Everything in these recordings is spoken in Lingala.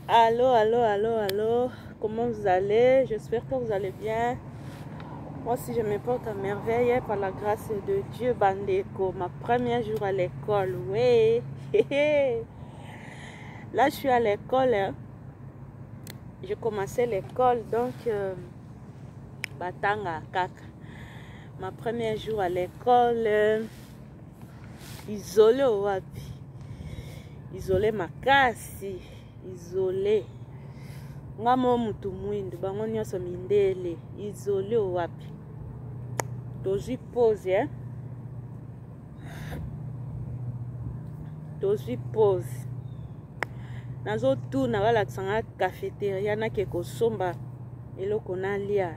Allô, allô, allô, allô. Comment vous allez? J'espère que vous allez bien. Moi aussi, je me porte à merveille par la grâce de Dieu, Bandeko. Ma première jour à l'école, oui. Là, je suis à l'école. Hein. J'ai commencé l'école, donc, Batanga, Kaka. Ma première jour à l'école, isolé au wapi. Isolé makasi. Isolé. Ngamo mutu mwindu bango nyonso mindele isolé au wapi. Tozwi pause, hein? Tozwi pause. Nazo tourna balakisanga cafétéria nake kosomba eloko nalia.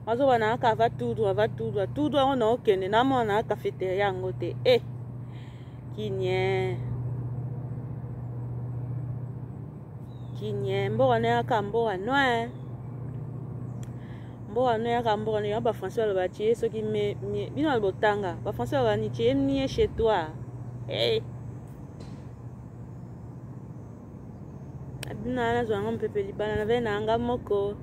Mazo bana ava tudu on okende na mona cafétéria ngote kinye mboka aka mboka noa mboka noa aka mboka noa ba français ba tie soki me bino botanga ba français ba ni tie mie chez toi abina na zo ngam pepe libana na ve na anga moko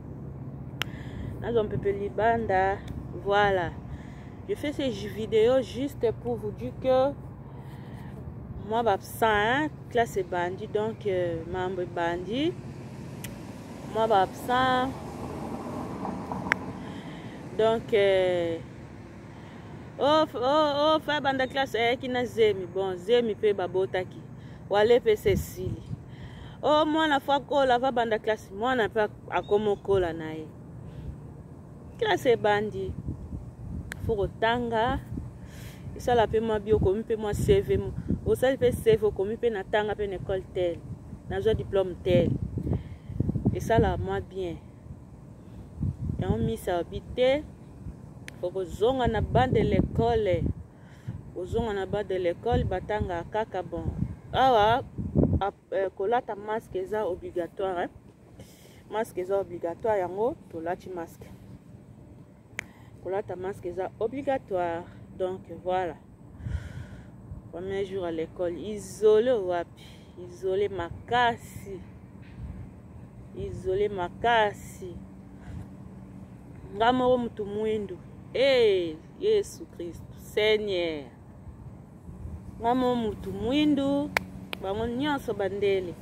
na zo pepe libanda. Voilà, je fais ces vidéos juste pour vous dire que moi absent, hein? Classe bandit, donc membre bandit, moi absent, donc faire banda classe qui na zemi bon zemi pe babotaki wale pe Cécile moi na fois kola va banda classe moi na pas akomo kola nae classe bandit faut tanga ça la pe moi bio comme pe moi CV au sel pe CV comme pe na tanga pe école tel na zo diplôme tel et ça la moi bien et on mis ça habité faut que zonga na bande de l'école ozonga na bande de l'école batanga kaka bon awa kolata masque eza obligatoire, hein? Masque eza obligatoire yango tolati masque kolata masque eza obligatoire. Donc voilà, premier jour à l'école isolé wapi isolé makasi ngamo mutu mwindu Yesu Christ Seigneur ngamo mutu mwindu bango nyonso bandele.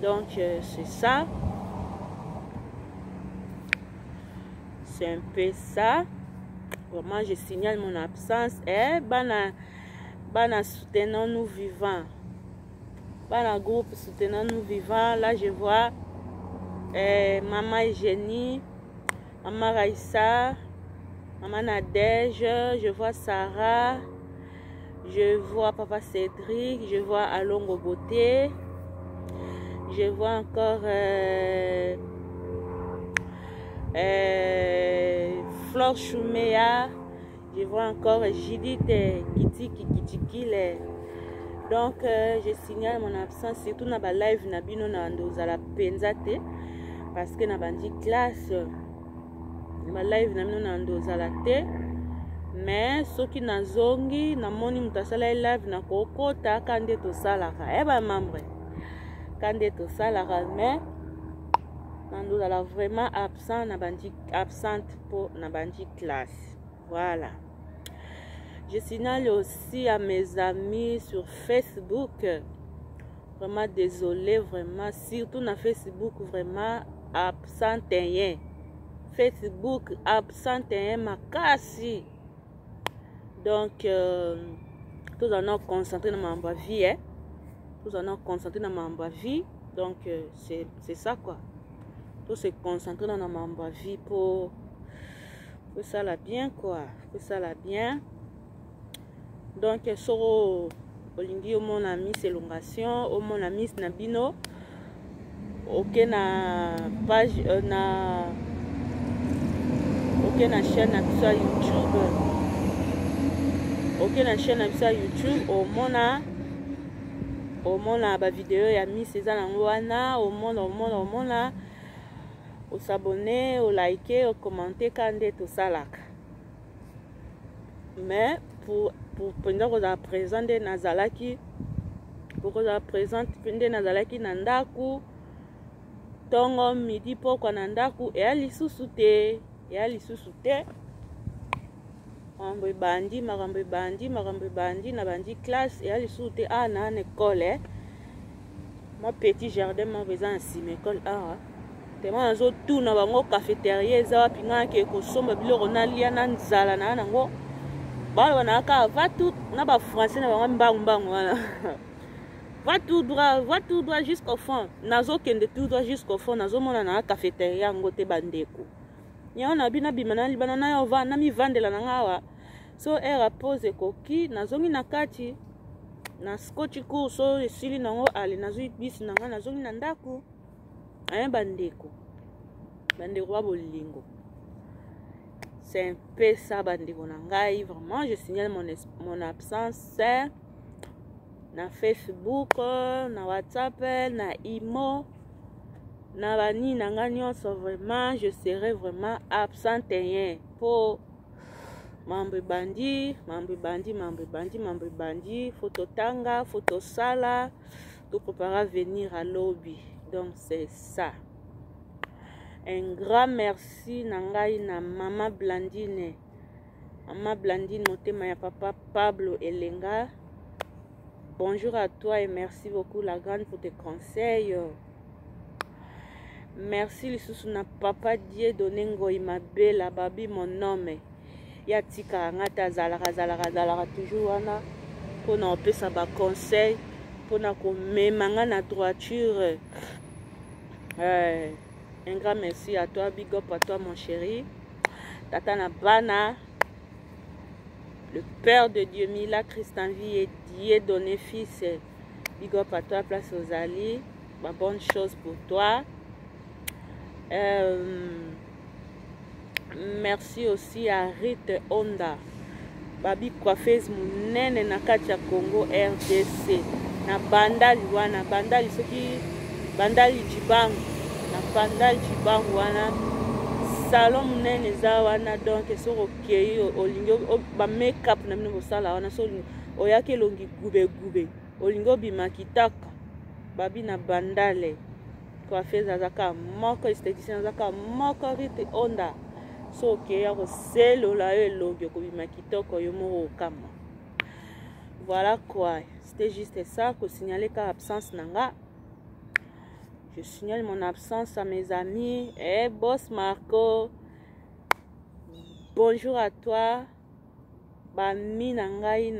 Donc c'est ça, c'est un peu ça. Vraiment je signale mon absence. Bana soutenant nous vivants, bana groupe soutenant nous vivants. Là je vois maman Eugénie, maman Raïssa, maman Nadège, je vois Sarah, je vois papa Cédric, je vois Alongo Beauté, je vois encore Flore Choumea, je vois encore Judith Kitikile. Donc je signale mon absence surtout na ba live na bino na ndozala penzate parce que na bandi classe ba live na bino na ndozala te. Mais soki nazongi na moni mutasala live na kokota kande to salaka ba membre kande to salaka mais nando la vraiment absent na bandi absente pour na bandi classe. Voilà, je signale aussi à mes amis sur Facebook, vraiment désolé, vraiment surtout na Facebook vraiment absent rien, Facebook absent rien makasi. Donc tous en ont concentré dans ma vie, hein? Tous en ont concentré dans ma vie. Donc c'est ça quoi, tous se concentrer dans ma vie pour ça la bien quoi, pour ça la bien. Donc soro olingi o mon ami selongation o mon ami Nabino ok na page na ok na chaîne na sur YouTube, ok na chaîne na sur YouTube au mona ba vidéo ya Miss eza nango wana au mona au s'abonner, au liker, au commenter quand on salaka. Mais pour pendant qu'on a présenté Nazalaki pour la présente pende nazalaki na ndaku tongo midi pokwa na ndaku eya lisusu te makambo ebandi na bandi classe eya lisusu te awa na école ma petit jardin ma eza na nsima école awa tema nazotuna bango cafétéria eza wapi nga ke kosomba biloko nalia na nzala na nango baloba na kaka va tout na bafrançais na bango mbangu wana va tout droit jusqu'au fond nazokende tout droit jusqu'au fond nazomona na cafétéria yango te bandeko yango na bina bima na libana na yo va na mivandela na ngawa so era pose koki nazongi na kati na scotch court so esili nango ale nazwi bisi na nga nazongi na ndaku bandeko ba bolingo c'est un peu ça bandeko na ngai vraiment je signale mon absence na Facebook na WhatsApp na Imo na bani na nga nyonso vraiment je serai vraiment absente pour mambo bandi photo tanga photo sala tout préparer à venir à lobby. Donc c'est ça. Un grand merci nangai na Mama Blandine motema ya papa Pablo Elenga. Bonjour à toi et merci beaucoup la grande pour tes conseils. Merci lisusu na papa Dieu donné ngoi mabela babi mon homme ya tika ngata zalaka toujours wana pona opesa ba conseil pona ko memanga na droiture. Un grand merci à toi, big up à toi mon chéri. Tata na bana, le Père de Dieu, Mila Christanvie et Dieu donné fils. Big up à toi, place aux alliés. Bah, bonne chose pour toi. Merci aussi à Rite Honda. Babi coiffeuse munene na kati ya Congo RDC. Na bandali wana, bandali soki bandali Chibangu. Na bandali Chibangu wana. Salon munene za wana donc so okei olingo ba make up na mino bosala wana so oyake longi gube olingo bimakitaka babi na bandale coiffeuse azaka moko esthéticien azaka moko Rite Honda so okei ya koselola yo elongi ko bimakitoko yo moko kama. Voilà quoi, c'était juste ça que signaler ka absence nanga. Je signale mon absence à mes amis. Boss Marco, bonjour à toi. Bami nangai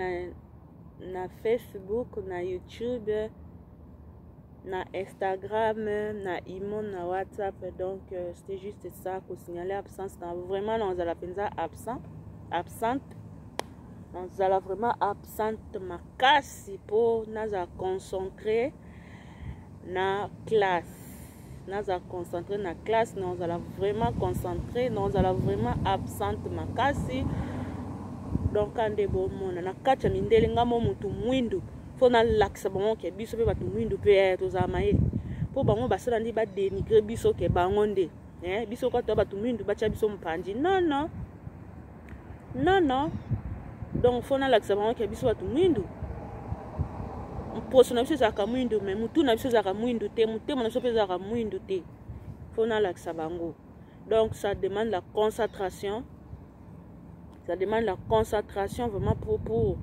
na Facebook, na YouTube, na Instagram, na Imo, na WhatsApp. Donc c'était juste ça que signaler absence. Vraiment, on a la penza absente. On a vraiment absente ma casse pour nous concentrer. Na classe, nous allons concentrer na classe, nous allons vraiment concentrer, nous allons vraiment absente makasi. Donc quand des bons monde na kacha mindele ngamo mutu mwindu faut na laksa bango ke biso pe batu mwindu pe to za maeli po bango basala ndi ba dénigrer biso ke bango nde biso ko to batu mwindu bacha biso mpanji non donc faut na laksa bango ke biso batu mwindu poso na biso ezalaka mwindu me mutu na biso ezalaka mwindu te mutema na biso mpe ezalaka mwindu te fo nalakisa bango. Donc ça demande la concentration, ça demande la concentration vraiment pour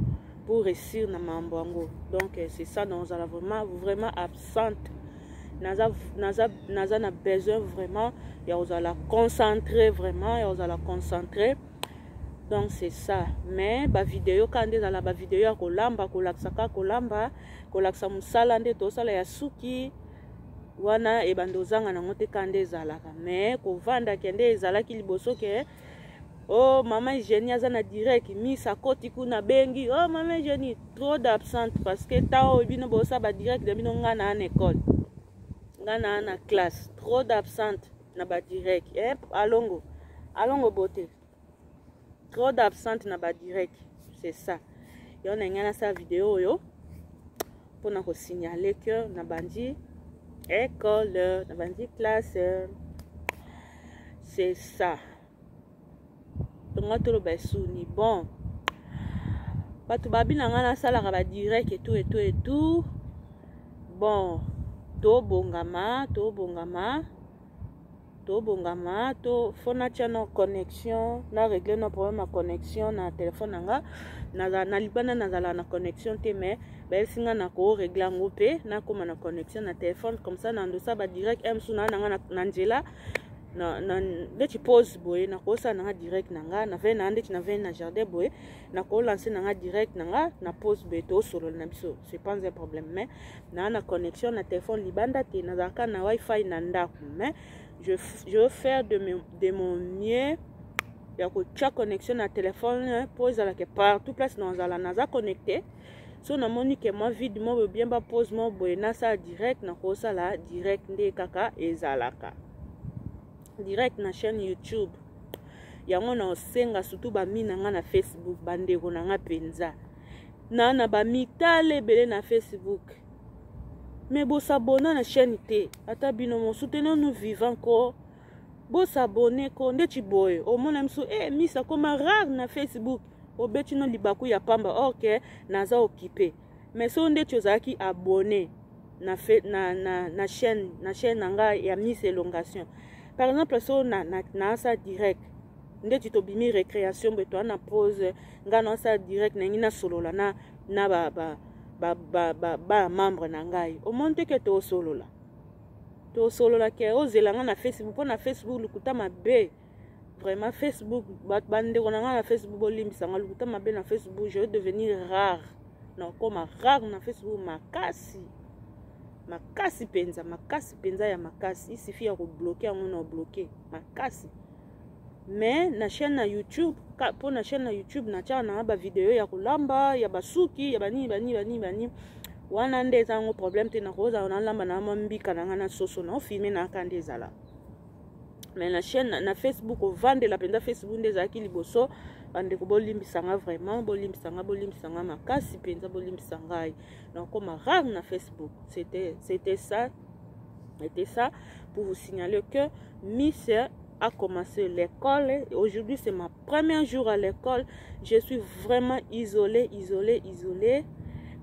réussir na mambo yango. Donc c'est ça, nous allons vraiment absente naza na besoin vraiment ya ozala concentrer vraiment ya ozala concentrer. Donc c'est ça. Mais ba vidéo quand des ala ba vidéo ya kolamba kolakisaka kolamba kolakisa musala nde tosala ya suki wana ebandozanga nango te kande ezalaka. Mais kovanda kende ezalaki liboso ke oh mama Jenny aza na direct misa koti kuna bengi oh mama Jenny trop d'absente parce que tao bino bosa ba direct de bino ngana na école ngana na classe trop d'absente na ba direct alongo bote trop d'absente na ba direct. C'est ça. Et on a une sa vidéo yo pour nous signaler que na bandi école, na bandi classe. C'est ça. Donc on te besuni bon. Batu babi na ngana sala ba direct et tout. bon tobongama fona tia na connexion na régler nos problème à connexion na téléphone nanga na libanda nazala na connexion te mais singa na ko régler ngo pe na koma na connexion na téléphone comme ça na ndosa ba direct m suna nanga na nzela na ndeti pause boye na ko sa nanga direct nanga na ve na ndeti na ve na jardin boye na ko lancer nanga direct nanga na pause boye to solo na biso c'est pas un problème mais na connexion na téléphone libanda te na zaka na wifi na ndako mais je veux faire de mon mieux. Il y a une connexion à téléphone pour que partout place dans la NASA connecté. Si on a monique moi vide moi bien pas pose moi boyna ça direct na ko ça là direct ndé kaka ezalaka. Direct na chaîne YouTube. Yango na osenga surtout ba minanga na Facebook bande ko na penza. Na ba mitale belé na Facebook. Mais bon s'abonner à la chaîne té ata bino mon soutenons nous vivants ko bon s'abonner ko ndeti boy au mon amso misa comme rare na Facebook au betino libaku ya pamba OK naza occupé mais so ndeti ozaki abonné na chaîne nanga ya Miss Elongation par exemple so na ça direct ndeti to bimi récréation beto na pause ngana ça direct na ngina solola na ba membre na ngai o monte ke to solola ke ozelanga na Facebook po na Facebook lukuta mabe vraiment Facebook bande ko na Facebook bolimbisa nga lukuta mabe na Facebook je vais devenir rare na koma rare na Facebook makasi penza ya makasi il suffit ya ko bloquer on a bloqué makasi mais na chaîne na YouTube pour na chaîne na YouTube na tia na ba vidéo ya kulamba ya basuki ya bani wana ndeza ngo problème te na koza na lamba na mambika na ngana soso na filmer na kande zala mais na chaîne na Facebook au vendre la penda Facebook ndeza ki liboso bande ko bolimbisanga vraiment bolimbisanga makasi penza bolimbisanga na koma rare na Facebook c'était ça pour vous signaler que Miss a commencé l'école. Aujourd'hui, c'est ma premier jour à l'école. Je suis vraiment isolée.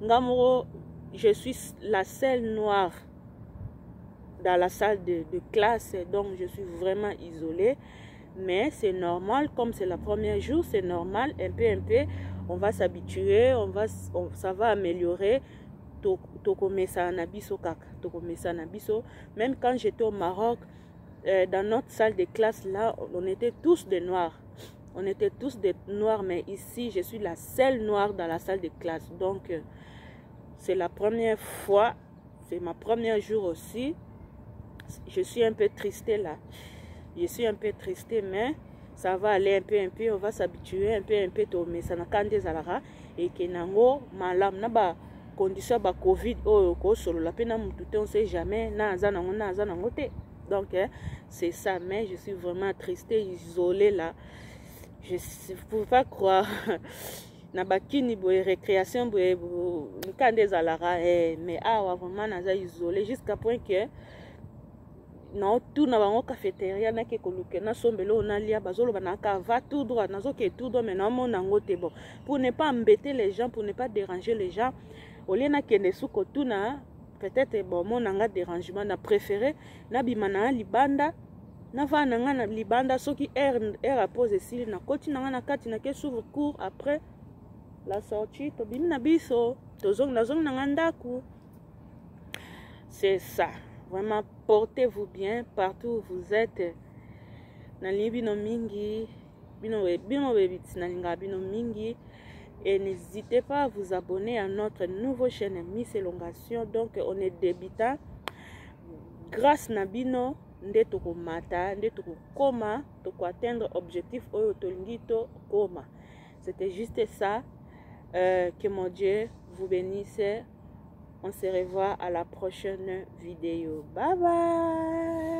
Ngamoro, je suis la seule noire dans la salle de classe. Donc, je suis vraiment isolée. Mais c'est normal, comme c'est le premier jour, c'est normal. Un peu, on va s'habituer, ça va améliorer. Même quand j'étais au Maroc, dans notre salle de classe là, on était tous des noirs. Mais ici, je suis la seule noire dans la salle de classe. Donc, c'est la première fois, c'est ma première jour aussi. Je suis un peu tristée là. Mais ça va aller un peu, on va s'habituer un peu mais ça n'a qu'à des alara et que nango malam na ba condition ba Covid ko solo la pena mututé on sait jamais na zanango te. Donc c'est ça, mais je suis vraiment triste, isolée là. Je ne peux pas croire. Na bakini boye récréation boye quand des alara mais vraiment naza isolée jusqu'à point que na tout na bango cafétéria na ke koluke na sombelo na lia bazolo banaka va tout droit nazo ke tout droit mais na mon nango te bon pour ne pas embêter les gens, pour ne pas déranger les gens au lieu na kende suko tuna peut-être bon mon nanga dérangement na préféré na bimana libanda na va nanga na libanda soki air à pause ici na koti nanga na kati na ke s'ouvre cours après la sortie to bimina biso tozong nazong nanga ndaku. C'est ça. Vraiment, portez-vous bien partout où vous êtes. Et n'hésitez pas à vous abonner à notre nouvelle chaîne Miss Elongation. Donc, on est débutant. Grâce à Nabino, nde toko mata, nde toko koma, toko atteindre objectif oyo tolingito koma. C'était juste ça. Que mon Dieu vous bénisse. On se revoit à la prochaine vidéo. Bye bye.